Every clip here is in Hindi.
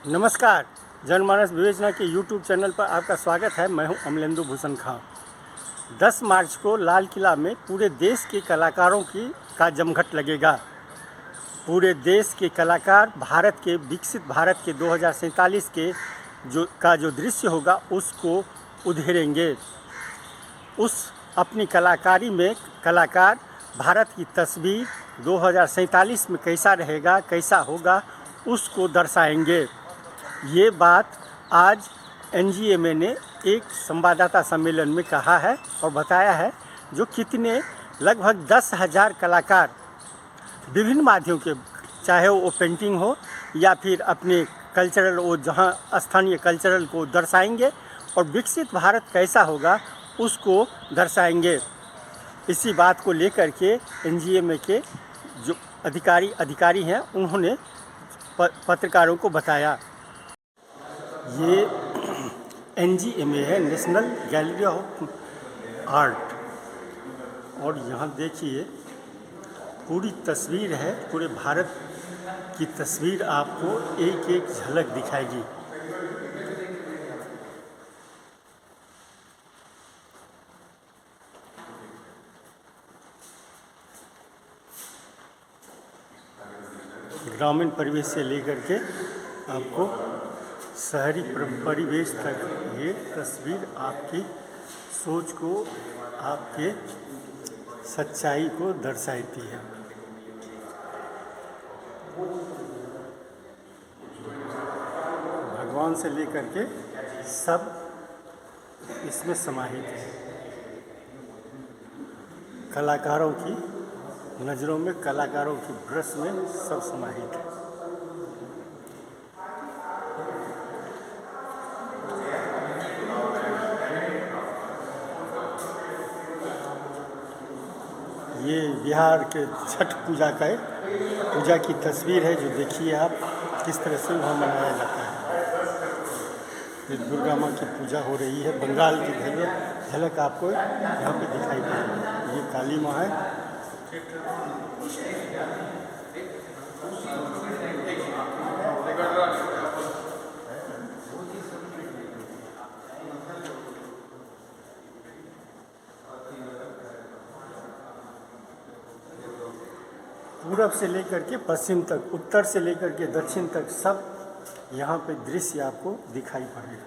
नमस्कार। जनमानस विवेचना के यूट्यूब चैनल पर आपका स्वागत है। मैं हूं अमलेंदु भूषण खां। 10 मार्च को लाल किला में पूरे देश के कलाकारों का जमघट लगेगा। पूरे देश के कलाकार भारत के विकसित भारत के 2047 के जो दृश्य होगा उसको उधेड़ेंगे। उस अपनी कलाकारी में कलाकार भारत की तस्वीर 2047 में कैसा रहेगा, कैसा होगा, उसको दर्शाएंगे। ये बात आज एनजीएमए ने एक संवाददाता सम्मेलन में कहा है और बताया है, जो कितने लगभग 10,000 कलाकार विभिन्न माध्यमों के, चाहे वो पेंटिंग हो या फिर अपने कल्चरल, वो जहाँ स्थानीय कल्चरल को दर्शाएंगे और विकसित भारत कैसा होगा उसको दर्शाएंगे। इसी बात को लेकर के एनजीएमए के जो अधिकारी हैं उन्होंने पत्रकारों को बताया। ये एनजीएमए है, नेशनल गैलरी ऑफ आर्ट, और यहाँ देखिए पूरी तस्वीर है। पूरे भारत की तस्वीर आपको एक एक झलक दिखाएगी। ग्रामीण परिवेश से लेकर के आपको शहरी परिवेश तक ये तस्वीर आपकी सोच को, आपके सच्चाई को दर्शाती है। भगवान से लेकर के सब इसमें समाहित है। कलाकारों की नज़रों में, कलाकारों की ब्रश में सब समाहित है। ये बिहार के छठ पूजा की तस्वीर है, जो देखिए आप किस तरह से वहाँ मनाया जाता है। ये दुर्गा माँ की पूजा हो रही है। बंगाल की झलक आपको यहाँ पे दिखाई देगी। ये काली माँ है। पूरब से लेकर के पश्चिम तक, उत्तर से लेकर के दक्षिण तक, सब यहाँ पे दृश्य आपको दिखाई पड़ेगा।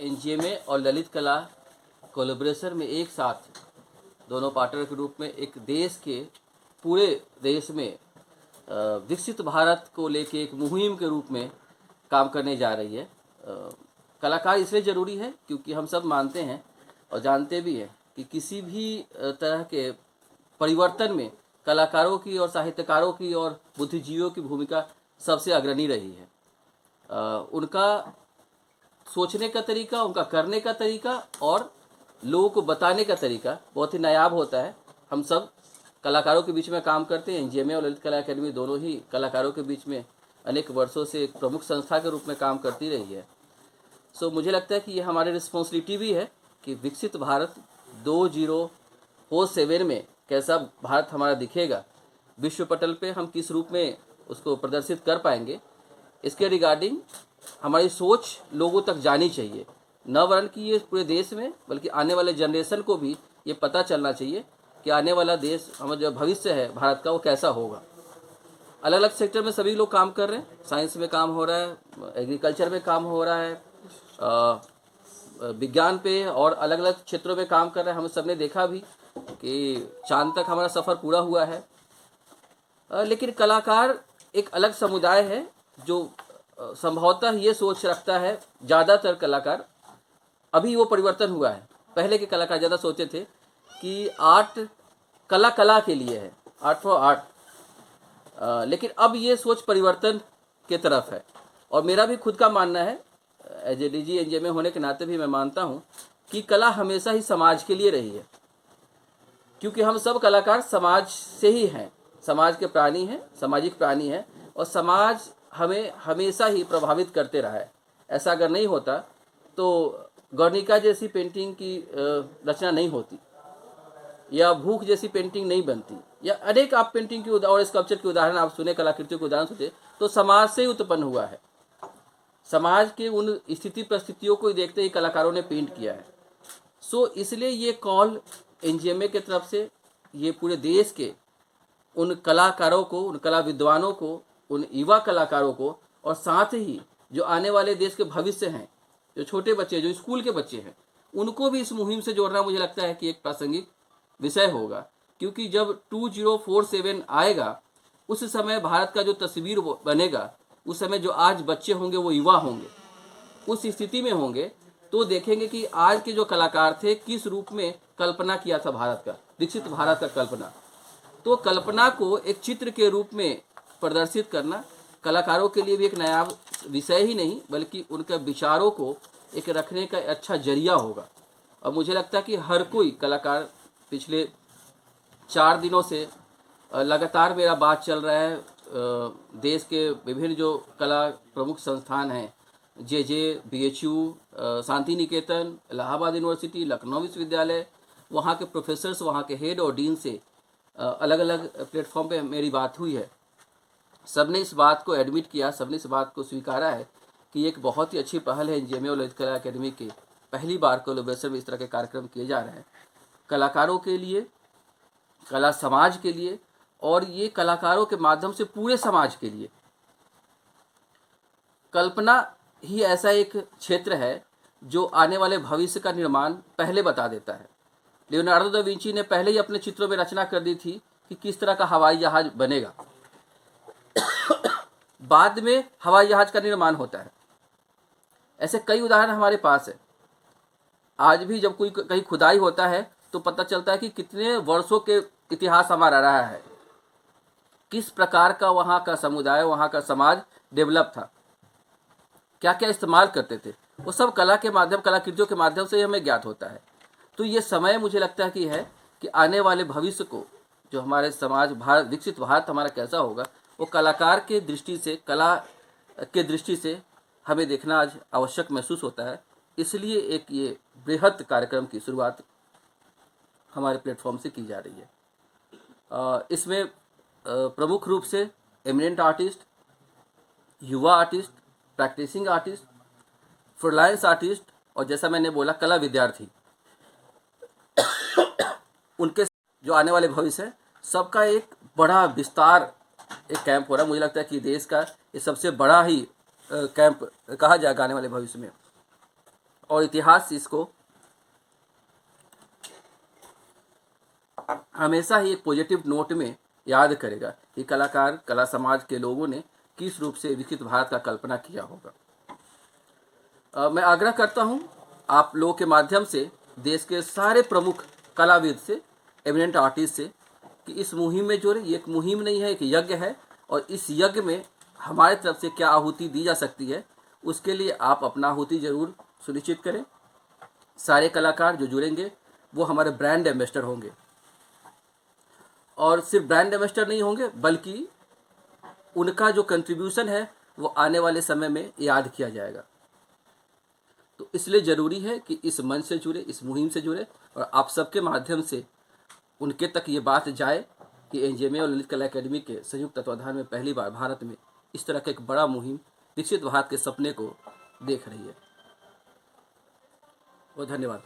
एनजीएमए और ललित कला कोलैबोरेशन में एक साथ दोनों पार्टनर के रूप में एक देश के पूरे देश में विकसित भारत को लेके एक मुहिम के रूप में काम करने जा रही है। कलाकार इसलिए ज़रूरी है क्योंकि हम सब मानते हैं और जानते भी हैं कि किसी भी तरह के परिवर्तन में कलाकारों की और साहित्यकारों की और बुद्धिजीवियों की भूमिका सबसे अग्रणी रही है। उनका सोचने का तरीका, उनका करने का तरीका और लोगों को बताने का तरीका बहुत ही नायाब होता है। हम सब कलाकारों के बीच में काम करते हैं। एनजीएमए और ललित कला अकेडमी दोनों ही कलाकारों के बीच में अनेक वर्षों से एक प्रमुख संस्था के रूप में काम करती रही है। सो मुझे लगता है कि ये हमारी रिस्पॉन्सिबिलिटी भी है कि विकसित भारत 2047 में कैसा भारत हमारा दिखेगा, विश्व पटल पे हम किस रूप में उसको प्रदर्शित कर पाएंगे, इसके रिगार्डिंग हमारी सोच लोगों तक जानी चाहिए। न वरन कि ये पूरे देश में, बल्कि आने वाले जनरेशन को भी ये पता चलना चाहिए कि आने वाला देश, हमारा जो भविष्य है भारत का, वो कैसा होगा। अलग अलग सेक्टर में सभी लोग काम कर रहे हैं। साइंस में काम हो रहा है, एग्रीकल्चर में काम हो रहा है, विज्ञान पे और अलग अलग क्षेत्रों में काम कर रहे हैं। हम सब ने देखा भी कि चांद तक हमारा सफ़र पूरा हुआ है। लेकिन कलाकार एक अलग समुदाय है जो संभवतः ये सोच रखता है, ज़्यादातर कलाकार, अभी वो परिवर्तन हुआ है। पहले के कलाकार ज़्यादा सोचते थे कि आर्ट कला के लिए है, आर्ट फॉर आर्ट। लेकिन अब ये सोच परिवर्तन के तरफ है। और मेरा भी खुद का मानना है, एज ए डीजी एनजीएमए होने के नाते भी मैं मानता हूँ कि कला हमेशा ही समाज के लिए रही है, क्योंकि हम सब कलाकार समाज से ही हैं, समाज के प्राणी हैं, सामाजिक प्राणी हैं, और समाज हमें हमेशा ही प्रभावित करते रहा है। ऐसा अगर नहीं होता तो गौर्निका जैसी पेंटिंग की रचना नहीं होती, या भूख जैसी पेंटिंग नहीं बनती। या अनेक आप पेंटिंग की और स्कल्पचर के उदाहरण आप सुने, कलाकृतियों के उदाहरण सुने, तो समाज से ही उत्पन्न हुआ है। समाज के उन स्थिति परिस्थितियों को देखते ही कलाकारों ने पेंट किया है। सो इसलिए ये कॉल एनजीएमए की तरफ से ये पूरे देश के उन कलाकारों को, उन कला विद्वानों को, उन युवा कलाकारों को, और साथ ही जो आने वाले देश के भविष्य हैं, जो छोटे बच्चे, जो स्कूल के बच्चे हैं, उनको भी इस मुहिम से जोड़ना मुझे लगता है कि एक प्रासंगिक विषय होगा। क्योंकि जब 2047 आएगा, उस समय भारत का जो तस्वीर बनेगा, उस समय जो आज बच्चे होंगे वो युवा होंगे, उस स्थिति में होंगे, तो देखेंगे कि आज के जो कलाकार थे किस रूप में कल्पना किया था भारत का, विकसित भारत का कल्पना। तो कल्पना को एक चित्र के रूप में प्रदर्शित करना कलाकारों के लिए भी एक नया विषय ही नहीं, बल्कि उनके विचारों को एक रखने का अच्छा जरिया होगा। और मुझे लगता है कि हर कोई कलाकार, पिछले 4 दिनों से लगातार मेरा बात चल रहा है, देश के विभिन्न जो कला प्रमुख संस्थान हैं, BHU, शांति निकेतन, इलाहाबाद यूनिवर्सिटी, लखनऊ विश्वविद्यालय, वहाँ के प्रोफेसर्स, वहाँ के हेड और डीन से अलग अलग प्लेटफॉर्म पे मेरी बात हुई है। सबने इस बात को एडमिट किया, सबने इस बात को स्वीकारा है कि एक बहुत ही अच्छी पहल है एनजीएमए और ललित कला अकेडमी के, पहली बार कोलैबोरेशन में इस तरह के कार्यक्रम किए जा रहे हैं कलाकारों के लिए, कला समाज के लिए, और ये कलाकारों के माध्यम से पूरे समाज के लिए। कल्पना ही ऐसा एक क्षेत्र है जो आने वाले भविष्य का निर्माण पहले बता देता है। लियोनार्डो दा विंची ने पहले ही अपने चित्रों में रचना कर दी थी कि किस तरह का हवाई जहाज बनेगा। बाद में हवाई जहाज का निर्माण होता है। ऐसे कई उदाहरण हमारे पास है। आज भी जब कोई कहीं खुदाई होता है तो पता चलता है कि कितने वर्षों के इतिहास हमारा रहा है, किस प्रकार का वहाँ का समुदाय, वहाँ का समाज डेवलप था, क्या क्या इस्तेमाल करते थे, वो सब कला के माध्यम, कलाकृतियों के माध्यम से हमें ज्ञात होता है। तो ये समय मुझे लगता है कि आने वाले भविष्य को, जो हमारे समाज, भारत, विकसित भारत हमारा कैसा होगा, वो कलाकार के दृष्टि से, कला के दृष्टि से हमें देखना आज आवश्यक महसूस होता है। इसलिए एक ये बृहद कार्यक्रम की शुरुआत हमारे प्लेटफॉर्म से की जा रही है। इसमें प्रमुख रूप से एमिनेंट आर्टिस्ट, युवा artist, practising artist, freelance artist, और जैसा मैंने बोला कला विद्यार्थी, उनके जो आने वाले भविष्य है, सबका एक बड़ा विस्तार एक कैंप हो रहा है। मुझे लगता है कि देश का ये सबसे बड़ा ही कैंप कहा जाएगा आने वाले भविष्य में, और इतिहास इसको हमेशा ही एक पॉजिटिव नोट में याद करेगा कि कलाकार, कला समाज के लोगों ने किस रूप से विकसित भारत का कल्पना किया होगा। मैं आग्रह करता हूं आप लोगों के माध्यम से देश के सारे प्रमुख कलाविद से, एमिनेंट आर्टिस्ट से, कि इस मुहिम में जुड़े। ये एक मुहिम नहीं है, एक यज्ञ है, और इस यज्ञ में हमारे तरफ से क्या आहुति दी जा सकती है, उसके लिए आप अपना आहुति जरूर सुनिश्चित करें। सारे कलाकार जो जुड़ेंगे वो हमारे ब्रांड एम्बेसडर होंगे, और सिर्फ ब्रांड एम्बेसडर नहीं होंगे, बल्कि उनका जो कंट्रीब्यूशन है वो आने वाले समय में याद किया जाएगा। तो इसलिए ज़रूरी है कि इस मंच से जुड़े, इस मुहिम से जुड़े, और आप सबके माध्यम से उनके तक ये बात जाए कि एनजीएमए और ललित कला अकेडमी के संयुक्त तत्वाधान में पहली बार भारत में इस तरह का एक बड़ा मुहिम विकसित भारत के सपने को देख रही है। बहुत धन्यवाद।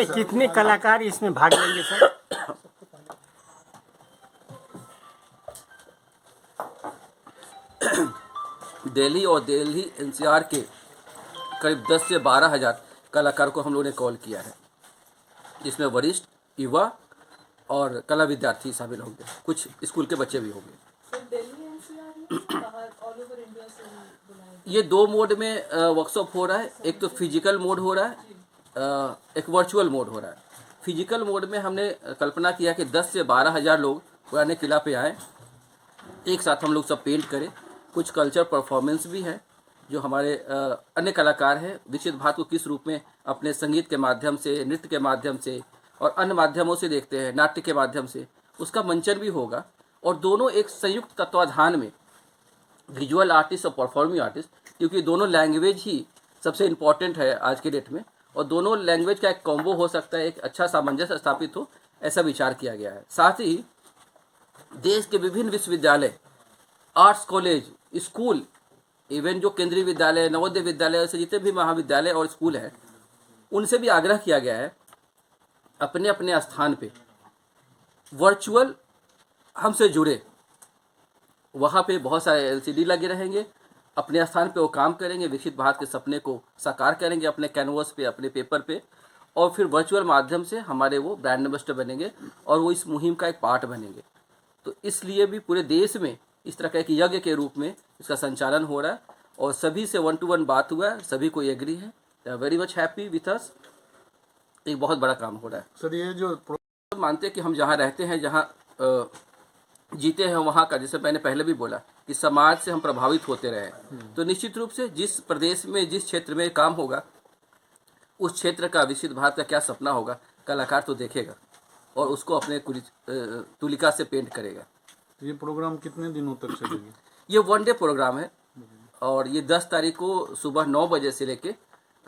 कितने कलाकार इसमें भाग लेंगे सर? दिल्ली और दिल्ली एनसीआर के करीब 10 से 12 हज़ार कलाकार को हम लोगों ने कॉल किया है, जिसमें वरिष्ठ, युवा और कला विद्यार्थी शामिल होंगे, कुछ स्कूल के बच्चे भी होंगे। ये 2 मोड में वर्कशॉप हो रहा है। एक तो फिजिकल मोड हो रहा है, एक वर्चुअल मोड हो रहा है। फिजिकल मोड में हमने कल्पना किया कि 10 से 12 हज़ार लोग पुराने किला पे आएँ, एक साथ हम लोग सब पेंट करें। कुछ कल्चर परफॉर्मेंस भी है, जो हमारे अन्य कलाकार हैं विकसित भारत को किस रूप में अपने संगीत के माध्यम से, नृत्य के माध्यम से और अन्य माध्यमों से देखते हैं, नाट्य के माध्यम से, उसका मंचन भी होगा। और दोनों एक संयुक्त तत्वाधान में, विजुअल आर्टिस्ट और परफॉर्मिंग आर्टिस्ट, क्योंकि दोनों लैंग्वेज ही सबसे इम्पॉर्टेंट है आज के डेट में, और दोनों लैंग्वेज का एक कॉम्बो हो सकता है, एक अच्छा सामंजस्य स्थापित हो, ऐसा विचार किया गया है। साथ ही देश के विभिन्न विश्वविद्यालय, आर्ट्स कॉलेज, स्कूल, इवन जो केंद्रीय विद्यालय, नवोदय विद्यालय से जितने भी महाविद्यालय और स्कूल हैं, उनसे भी आग्रह किया गया है अपने अपने स्थान पे वर्चुअल हमसे जुड़े। वहाँ पे बहुत सारे LCD लगे रहेंगे, अपने स्थान पे वो काम करेंगे, विकसित भारत के सपने को साकार करेंगे अपने कैनवस पे, अपने पेपर पे, और फिर वर्चुअल माध्यम से हमारे वो ब्रांड एम्बेसडर बनेंगे और वो इस मुहिम का एक पार्ट बनेंगे। तो इसलिए भी पूरे देश में इस तरह का एक यज्ञ के रूप में इसका संचालन हो रहा है और सभी से 1-to-1 बात हुआ है, सभी को एग्री है, they are very much happy with us. एक बहुत बड़ा काम हो रहा है सर। ये जो मानते हैं कि हम जहाँ रहते हैं, जहाँ जीते हैं, वहाँ का, जैसे मैंने पहले भी बोला कि समाज से हम प्रभावित होते रहे, तो निश्चित रूप से जिस प्रदेश में, जिस क्षेत्र में काम होगा, उस क्षेत्र का, विकसित भारत का क्या सपना होगा, कलाकार तो देखेगा और उसको अपने तुलिका से पेंट करेगा। ये प्रोग्राम कितने दिनों तक चलेगी? ये 1 डे प्रोग्राम है और ये 10 तारीख को सुबह 9 बजे से लेके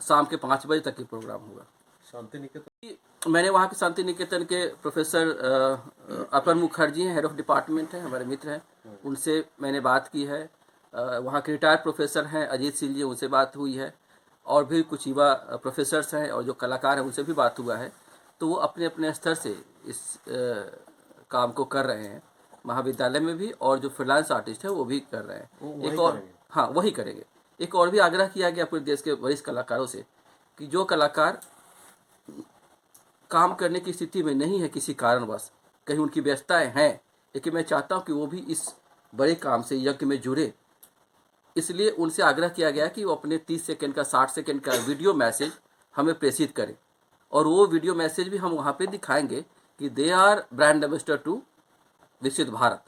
शाम के 5 बजे तक ये प्रोग्राम होगा। शांति निकेतन मैंने वहाँ के शांति निकेतन के प्रोफेसर अर्पण मुखर्जी हैं, हेड ऑफ डिपार्टमेंट हैं, हमारे मित्र हैं, उनसे मैंने बात की है। वहाँ के रिटायर्ड प्रोफेसर हैं अजीत सिंह जी, उनसे बात हुई है, और भी कुछ युवा प्रोफेसर्स हैं और जो कलाकार हैं उनसे भी बात हुआ है। तो वो अपने अपने स्तर से इस काम को कर रहे हैं, महाविद्यालय में भी, और जो फ्रीलांस आर्टिस्ट है वो भी कर रहे हैं। एक और, हाँ, वही करेंगे। एक और भी आग्रह किया गया पूरे देश के वरिष्ठ कलाकारों से कि जो कलाकार काम करने की स्थिति में नहीं है किसी कारणवश, कहीं उनकी व्यस्तताएं हैं, लेकिन मैं चाहता हूं कि वो भी इस बड़े काम से, यज्ञ में जुड़े। इसलिए उनसे आग्रह किया गया कि वो अपने 30 सेकंड का, 60 सेकंड का वीडियो मैसेज हमें प्रेषित करें, और वो वीडियो मैसेज भी हम वहाँ पे दिखाएंगे कि they are brand ambassador to विकसित भारत।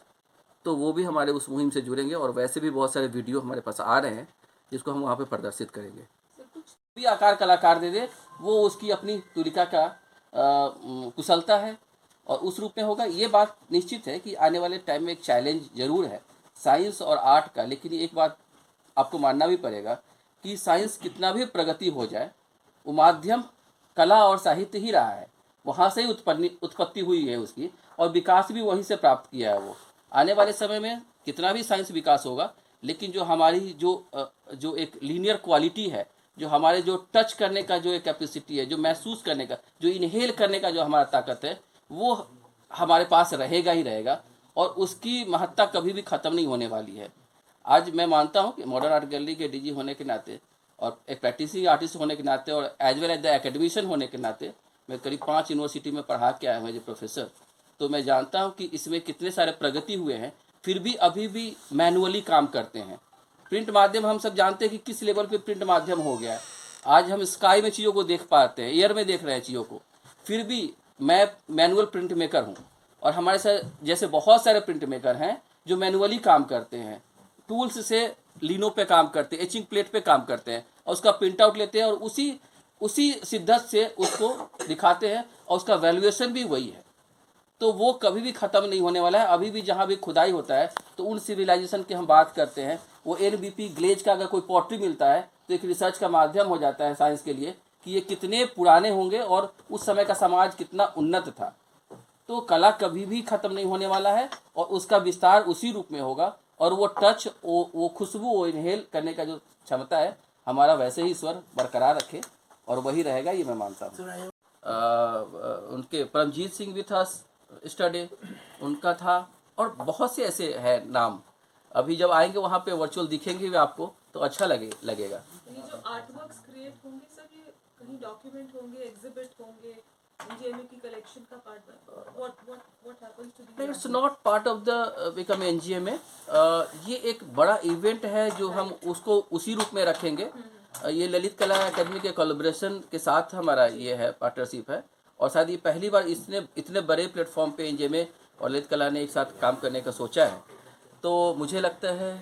तो वो भी हमारे उस मुहिम से जुड़ेंगे, और वैसे भी बहुत सारे वीडियो हमारे पास आ रहे हैं जिसको हम वहाँ पे प्रदर्शित करेंगे। भी आकार कलाकार दे दे, वो उसकी अपनी तुलिका का कुशलता है और उस रूप में होगा। ये बात निश्चित है कि आने वाले टाइम में एक चैलेंज जरूर है साइंस और आर्ट का, लेकिन एक बात आपको मानना भी पड़ेगा कि साइंस कितना भी प्रगति हो जाए, वो माध्यम कला और साहित्य ही रहा है, वहाँ से ही उत्पत्ति हुई है उसकी, और विकास भी वहीं से प्राप्त किया है वो। आने वाले समय में कितना भी साइंस विकास होगा, लेकिन जो हमारी जो एक लीनियर क्वालिटी है, जो हमारे जो टच करने का जो एक कैपेसिटी है, जो महसूस करने का, जो इनहेल करने का जो हमारा ताकत है, वो हमारे पास रहेगा ही रहेगा, और उसकी महत्ता कभी भी ख़त्म नहीं होने वाली है। आज मैं मानता हूँ कि मॉडर्न आर्ट गैलरी के DG होने के नाते और एक प्रैक्टिसिंग आर्टिस्ट होने के नाते और as well as the academician होने के नाते, मैं करीब 5 यूनिवर्सिटी में पढ़ा के आया हूँ एज ए प्रोफेसर, तो मैं जानता हूँ कि इसमें कितने सारे प्रगति हुए हैं, फिर भी अभी भी मैनुअली काम करते हैं। प्रिंट माध्यम हम सब जानते हैं कि किस लेवल पे प्रिंट माध्यम हो गया है। आज हम स्काई में चीज़ों को देख पाते हैं, एयर में देख रहे हैं चीज़ों को, फिर भी मैं मैनुअल प्रिंट मेकर हूँ, और हमारे साथ जैसे बहुत सारे प्रिंट मेकर हैं जो मैनुअली काम करते हैं, टूल्स से लिनो पे काम करते हैं, एचिंग प्लेट पे काम करते हैं, और उसका प्रिंट आउट लेते हैं और उसी शिद्दत से उसको दिखाते हैं, और उसका वैल्यूएशन भी वही है। तो वो कभी भी ख़त्म नहीं होने वाला है। अभी भी जहाँ भी खुदाई होता है तो उन सिविलाइजेशन की हम बात करते हैं, वो NBP ग्लेज का अगर कोई पॉटरी मिलता है तो एक रिसर्च का माध्यम हो जाता है साइंस के लिए कि ये कितने पुराने होंगे और उस समय का समाज कितना उन्नत था। तो कला कभी भी ख़त्म नहीं होने वाला है, और उसका विस्तार उसी रूप में होगा, और वो टच, वो खुशबू, वो इनहेल करने का जो क्षमता है, हमारा वैसे ही ईश्वर बरकरार रखे, और वही रहेगा, ये मैं मानता हूँ। उनके परमजीत सिंह भी था स्टडी, उनका था, और बहुत से ऐसे हैं नाम। अभी जब आएंगे वहाँ पे वर्चुअल दिखेंगे भी आपको, तो अच्छा लगेगा। ये जो आर्टवर्क्स क्रिएट होंगे सर, ये कहीं डॉक्यूमेंट होंगे, एग्जिबिट होंगे, NGMA की कलेक्शन का part, what happens to this? It's not part of the become NGMA। ये एक बड़ा इवेंट है जो हम उसको उसी रूप में रखेंगे। ये ललित कला अकेडमी के कोलैबोरेशन के साथ हमारा ये है, पार्टनरशिप है, और शायद ये पहली बार इतने बड़े प्लेटफॉर्म पे NGMA और ललित कला ने एक साथ काम करने का सोचा है। तो मुझे लगता है